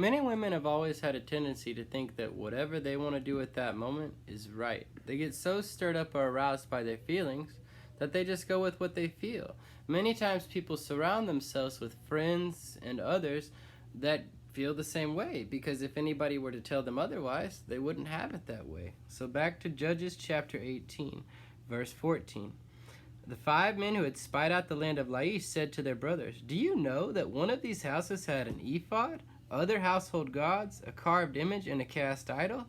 Men and women have always had a tendency to think that whatever they want to do at that moment is right. They get so stirred up or aroused by their feelings that they just go with what they feel. Many times people surround themselves with friends and others that feel the same way, because if anybody were to tell them otherwise, they wouldn't have it that way. So back to Judges chapter 18, verse 14. The 5 men who had spied out the land of Laish said to their brothers, "Do you know that one of these houses had an ephod, other household gods, a carved image, and a cast idol?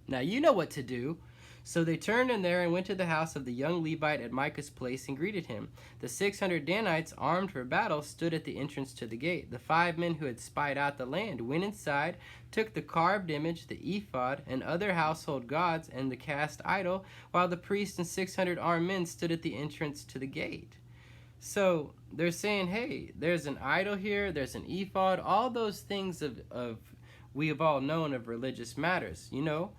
Now you know what to do." So they turned in there and went to the house of the young Levite at Micah's place and greeted him. The 600 Danites, armed for battle, stood at the entrance to the gate. The 5 men who had spied out the land went inside, took the carved image, the ephod, and other household gods, and the cast idol, while the priest and 600 armed men stood at the entrance to the gate. So they're saying, hey, there's an idol here, there's an ephod, all those things of we have all known of religious matters, you know.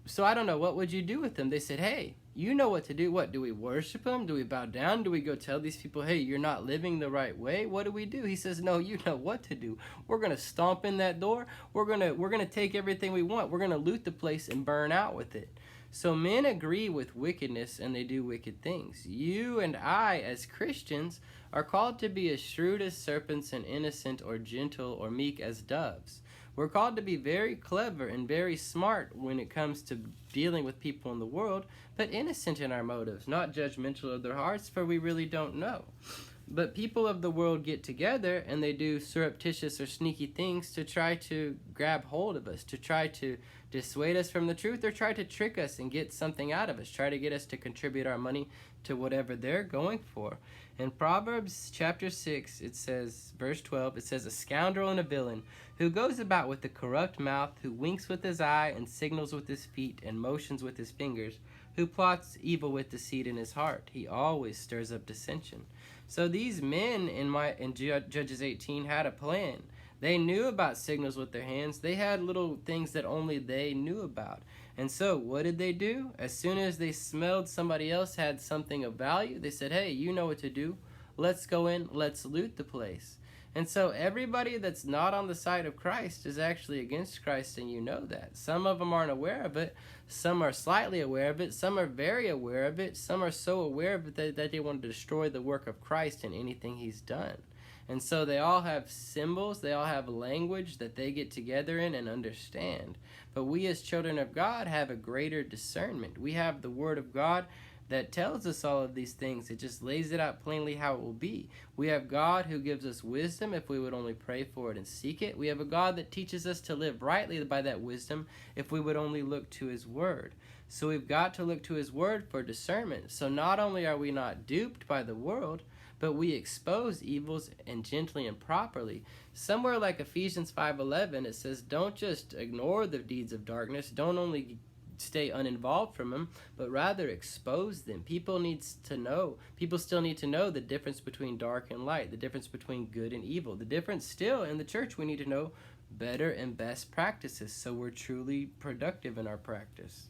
So I don't know, what would you do with them? They said, hey, you know what to do. What, do we worship them? Do we bow down? Do we go tell these people, hey, you're not living the right way? What do we do? He says, no, you know what to do. We're going to stomp in that door. We're going to take everything we want. We're going to loot the place and burn out with it. So men agree with wickedness and they do wicked things. You and I, as Christians, are called to be as shrewd as serpents and innocent or gentle or meek as doves. We're called to be very clever and very smart when it comes to dealing with people in the world, but innocent in our motives, not judgmental of their hearts, for we really don't know. But people of the world get together and they do surreptitious or sneaky things to try to grab hold of us, to try to dissuade us from the truth, or try to trick us and get something out of us, try to get us to contribute our money to whatever they're going for. In Proverbs chapter 6, it says, verse 12, it says, "A scoundrel and a villain, who goes about with a corrupt mouth, who winks with his eye and signals with his feet and motions with his fingers, who plots evil with deceit in his heart. He always stirs up dissension." So these men in Judges 18 had a plan. They knew about signals with their hands. They had little things that only they knew about. And so what did they do? As soon as they smelled somebody else had something of value, they said, hey, you know what to do. Let's go in, let's loot the place. And so everybody that's not on the side of Christ is actually against Christ, and you know that. Some of them aren't aware of it. Some are slightly aware of it. Some are very aware of it. Some are so aware of it that they want to destroy the work of Christ and anything he's done. And so they all have symbols, they all have language that they get together in and understand. But we as children of God have a greater discernment. We have the Word of God that tells us all of these things. It just lays it out plainly how it will be. We have God who gives us wisdom if we would only pray for it and seek it. We have a God that teaches us to live rightly by that wisdom if we would only look to His Word. So we've got to look to His Word for discernment. So not only are we not duped by the world, but we expose evils and gently and properly. Somewhere like Ephesians 5:11, it says, don't just ignore the deeds of darkness. Don't only stay uninvolved from them, but rather expose them. People still need to know the difference between dark and light, the difference between good and evil. The difference still in the church, we need to know better and best practices so we're truly productive in our practice.